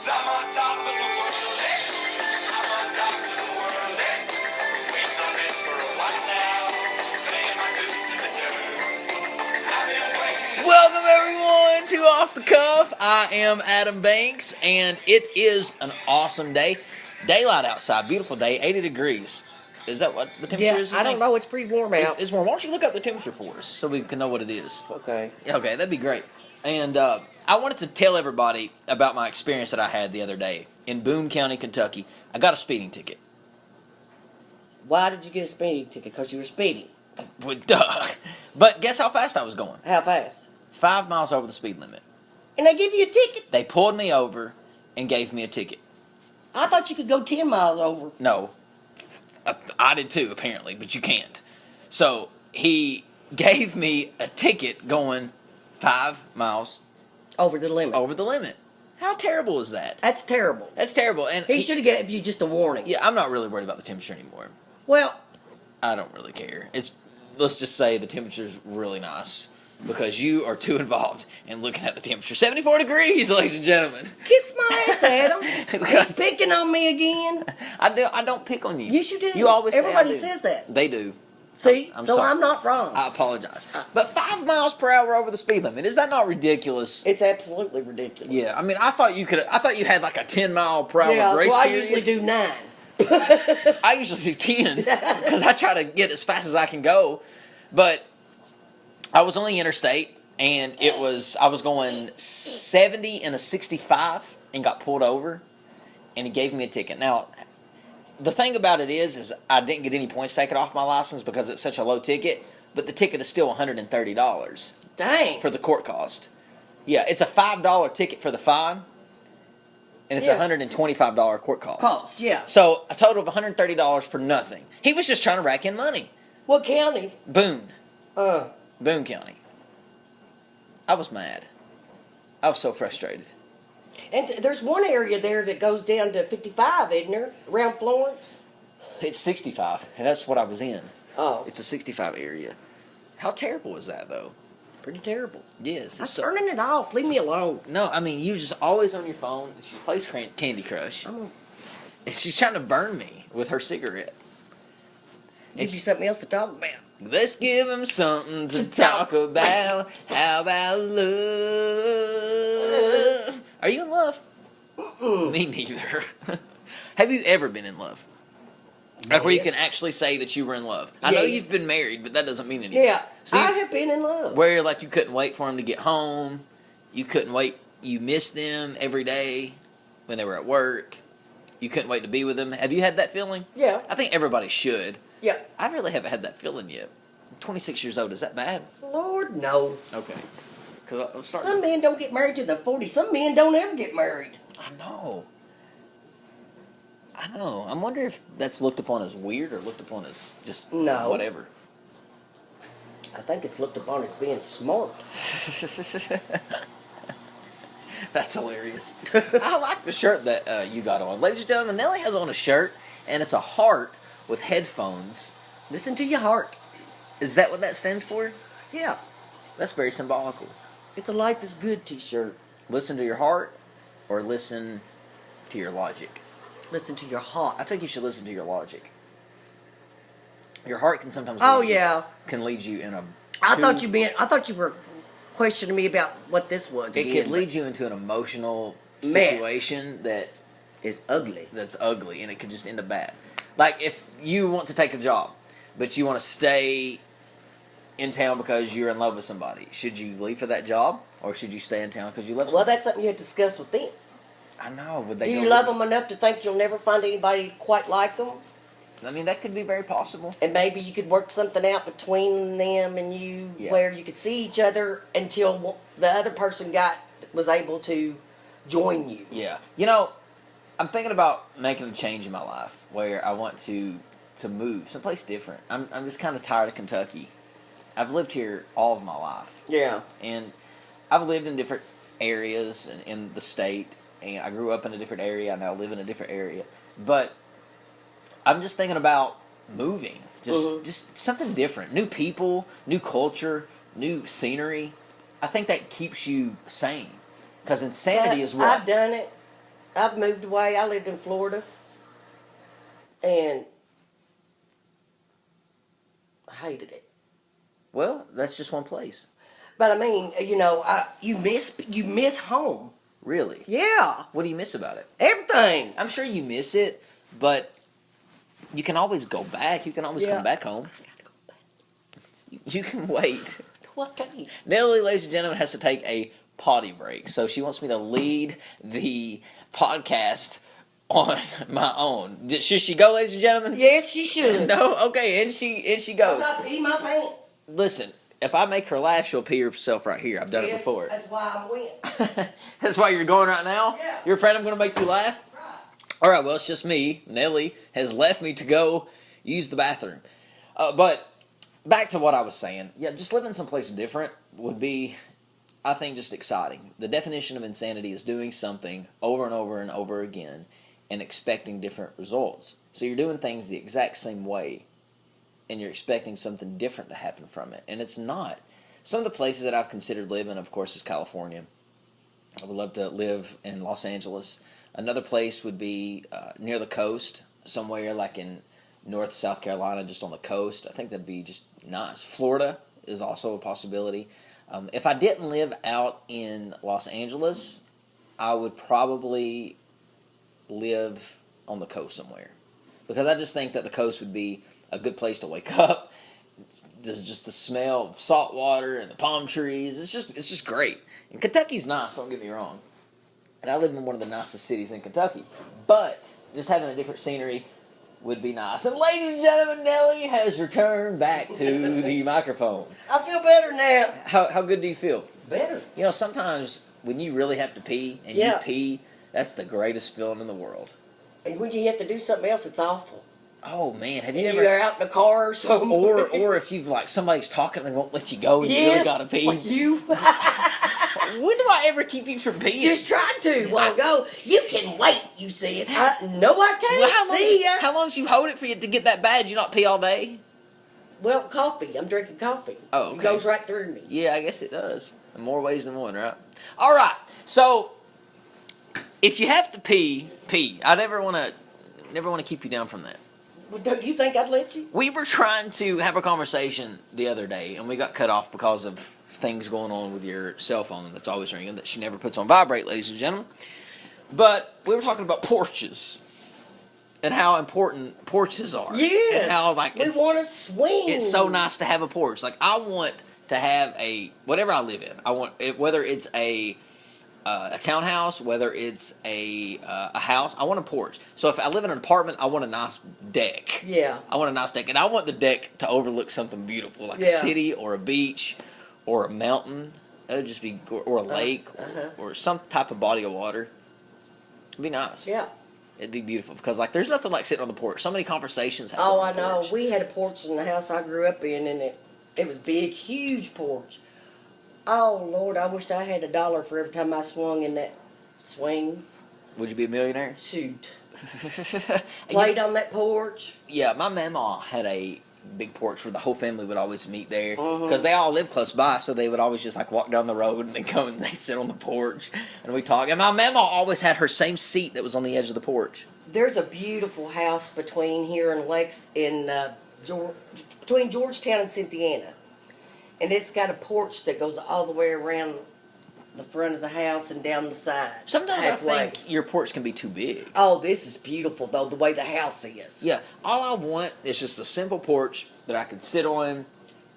'Cause I'm on top of the world, eh? I'm on top of the world, eh? Waiting on this for a while now. Paying my dues to the dirt. I've been waiting. Welcome everyone to Off the Cuff. I am Adam Banks, and it is an awesome day. Daylight outside, beautiful day, 80 degrees. Is that what the temperature is? I don't know. It's pretty warm out. It's warm. Why don't you look up the temperature for us so we can know what it is? Okay. Okay, that'd be great. And I wanted to tell everybody about my experience that I had the other day in Boone County, Kentucky. I got a speeding ticket. Why did you get a speeding ticket? Because you were speeding. Well, duh. But guess how fast I was going? How fast? 5 miles over the speed limit. And they give you a ticket? They pulled me over and gave me a ticket. I thought you could go 10 miles over. No. I did too, apparently, but you can't. So he gave me a ticket going 5 miles Over the limit. over the limit. How terrible is that? That's terrible. That's terrible. And He should have given you just a warning. Yeah, I'm not really worried about the temperature anymore. Well, I don't really care. Let's just say the temperature's really nice because you are too involved in looking at the temperature. 74 degrees, ladies and gentlemen. kiss my ass, Adam. He's picking on me again. I don't pick on you. Yes, you do. You always say I Everybody do. says that. They do. See? I'm so sorry. I'm not wrong. I apologize. But 5 miles per hour over the speed limit, is that not ridiculous? It's absolutely ridiculous. Yeah, I mean, I thought you had like a 10 mile per hour Yeah, grace so I period. usually do 9. I usually do 10 because I try to get as fast as I can go. But I was on the interstate and I was going 70 in a 65 and got pulled over, and he gave me a ticket. Now, the thing about it is I didn't get any points taken off my license because it's such a low ticket, but the ticket is still $130 Dang. for the court cost. Yeah, it's a $5 ticket for the fine, and it's a $125 court cost. Cost, yeah. So a total of $130 for nothing. He was just trying to rack in money. What county? Boone County. I was mad. I was so frustrated. And there's one area there that goes down to 55, isn't there? Around Florence? It's 65, and that's what I was in. Oh. It's a 65 area. How terrible is that, though? Pretty terrible. Yes. I'm turning it off. Leave me alone. No, I mean, you're just always on your phone. She plays Candy Crush. And she's trying to burn me with her cigarette. Give you something else to talk about. Let's give him something to talk about. How about love? Are you in love? Me neither. Have you ever been in love? Like where you can actually say that you were in love. I know Yes. you've been married, but that doesn't mean anything. Yeah, So I have been in love. where like you couldn't wait for him to get home. You couldn't wait. You missed them every day when they were at work. You couldn't wait to be with them. Have you had that feeling? Yeah. I think everybody should. Yeah. I really haven't had that feeling yet. I'm 26 years old. Is that bad? Lord, no. Okay. Because I'm starting. Some men don't get married to the 40s. Some men don't ever get married. I know. I wonder if that's looked upon as weird or looked upon as just No. whatever. I think it's looked upon as being smart. That's hilarious. I like the shirt that you got on. Ladies and gentlemen, Nellie has on a shirt, and it's a heart with headphones. Listen to your heart. Is that what that stands for? Yeah. That's very symbolical. It's a Life is Good t-shirt. Listen to your heart or listen to your logic. Listen to your heart. I think you should listen to your logic. Your heart can sometimes can lead you in a I thought you were questioning me about what this was. It again, could lead you into an emotional Mess. situation that It's ugly. that's ugly, and it could just end up bad. Like if you want to take a job, but you want to stay in town because you're in love with somebody, should you leave for that job, or should you stay in town because you love Well, somebody? that's something you had to discuss with them. I know, but they Do go you love them enough to think you'll never find anybody quite like them? I mean, that could be very possible. And maybe you could work something out between them and you Yeah. where you could see each other until the other person was able to join you. Yeah. You know, I'm thinking about making a change in my life where I want to move someplace different. I'm just kind of tired of Kentucky. I've lived here all of my life. Yeah. And I've lived in different areas in the state, and I grew up in a different area. I now live in a different area. But I'm just thinking about moving. Just something different. New people, new culture, new scenery. I think that keeps you sane. Because insanity is what? I've done it. I've moved away. I lived in Florida, and I hated it. Well, that's just one place. But I mean, you miss home. Really? Yeah, What do you miss about it? everything. I'm sure you miss it, but you can always go back. You can always Yeah. come back home. You can wait. What can? Nellie, ladies and gentlemen, has to take a potty break, so she wants me to lead the podcast on my own. Should she go, ladies and gentlemen? Yes, she should. No? Okay, and she goes. I pee my pants. Listen, if I make her laugh, she'll pee herself right here. I've done it Yes, before. that's why I'm win. That's why you're going right now? Yeah. You're afraid I'm going to make you laugh? Right. All right, well, it's just me. Nellie has left me to go use the bathroom. But back to what I was saying. Yeah, just living someplace different would be, I think, just exciting. The definition of insanity is doing something over and over and over again and expecting different results. So you're doing things the exact same way, and you're expecting something different to happen from it. And it's not. Some of the places that I've considered living, of course, is California. I would love to live in Los Angeles. Another place would be near the coast, somewhere like in North South Carolina, just on the coast. I think that'd be just nice. Florida is also a possibility. If I didn't live out in Los Angeles, I would probably live on the coast somewhere. Because I just think that the coast would be a good place to wake up. There's just the smell of salt water and the palm trees. It's just great. And Kentucky's nice, don't get me wrong. And I live in one of the nicest cities in Kentucky. But just having a different scenery would be nice. And ladies and gentlemen, Nellie has returned back to the microphone. I feel better now. How good do you feel? Better. You know, sometimes when you really have to pee and Yeah. you pee, that's the greatest feeling in the world. And when you have to do something else, it's awful. Oh man, have you And ever? you're out in the car or something. Or if you've like somebody's talking and they won't let you go and you really yes, gotta pee. like you. When do I ever keep you from peeing? Just tried to. Well, go. You can wait. You said. No, I can't. Well, how long? See ya. How long you hold it for you to get that bad? You not pee all day? Well, coffee. I'm drinking coffee. Oh, okay. It goes right through me. Yeah, I guess it does. In more ways than one, right? All right. So, if you have to pee, pee. I never want to keep you down from that. Well, don't you think I'd let you? We were trying to have a conversation the other day, and we got cut off because of things going on with your cell phone that's always ringing that she never puts on vibrate, ladies and gentlemen. But we were talking about porches and how important porches are. Yes. And how like we want to swing. it's so nice to have a porch. Like I want to have whatever I live in. I want it, whether it's a townhouse, whether it's a house. I want a porch. So if I live in an apartment, I want a nice deck. Yeah. I want a nice deck, and I want the deck to overlook something beautiful, like a Yeah. city or a beach or a mountain. That would just be, or a lake or some type of body of water. It'd be nice. Yeah. It'd be beautiful because like there's nothing like sitting on the porch. So many conversations happen. Oh, on I the know. porch. We had a porch in the house I grew up in, and it was big, huge porch. Oh, Lord, I wished I had $1 for every time I swung in that swing. Would you be a millionaire? Shoot. You Played know, on that porch. yeah, my mama had a big porch where the whole family would always meet there because they all lived close by, so they would always just like walk down the road and then come and they sit on the porch and we talk. And my mama always had her same seat that was on the edge of the porch. There's a beautiful house between here and between Georgetown and Cynthiana. And it's got a porch that goes all the way around the front of the house and down the side. Sometimes halfway. I think your porch can be too big. Oh, this is beautiful, though, the way the house is. Yeah, all I want is just a simple porch that I could sit on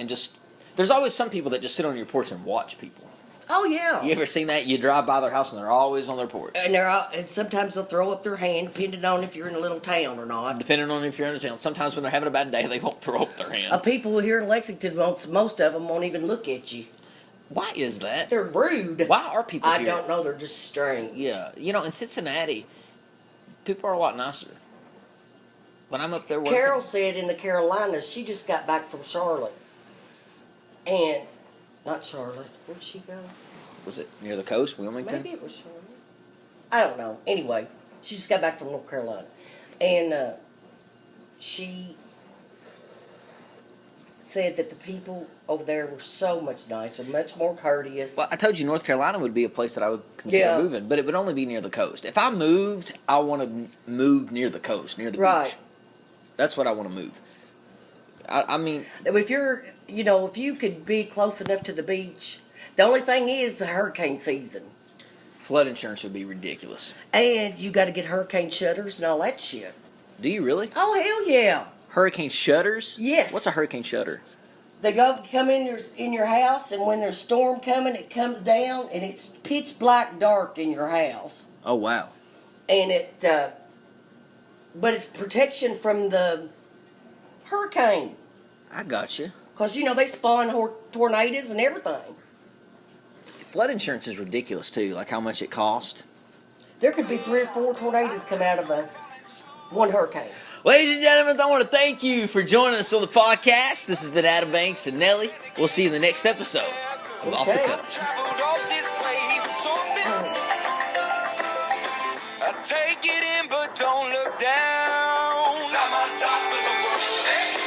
and just... There's always some people that just sit on your porch and watch people. Oh, yeah. You ever seen that? You drive by their house and they're always on their porch. And sometimes they'll throw up their hand, depending on if you're in a little town or not. Depending on if you're in a town. Sometimes when they're having a bad day, they won't throw up their hand. People here in Lexington, most of them won't even look at you. Why is that? They're rude. Why are people I here? don't know. They're just strange. Yeah, you know, in Cincinnati, people are a lot nicer. When I'm up there working... Carol said in the Carolinas, she just got back from Charlotte. And, not Charlotte. Where'd she go? Was it near the coast, Wilmington? Maybe it was Charlotte. I don't know. Anyway, she just got back from North Carolina. And she said that the people over there were so much nicer, much more courteous. Well, I told you North Carolina would be a place that I would consider Yeah. moving, but it would only be near the coast. If I moved, I want to move near the coast, near the Right. beach. That's what I want to move. I mean, If you're, if you could be close enough to the beach, the only thing is the hurricane season. flood insurance would be ridiculous. And you got to get hurricane shutters and all that shit. Do you really? Oh, hell yeah. Hurricane shutters? Yes. What's a hurricane shutter? They come in your house, and when there's a storm coming, it comes down, and it's pitch black dark in your house. Oh, wow. And but it's protection from the hurricane. I got you. Because, they spawn tornadoes and everything. Flood insurance is ridiculous, too, like how much it costs. There could be 3 or 4 tornadoes come out of one hurricane. Ladies and gentlemen, I want to thank you for joining us on the podcast. This has been Adam Banks and Nellie. We'll see you in the next episode of Off the Okay. Cuff. Traveled all this way for something. I take it in, but don't look down. I'm on top of the world. Hey.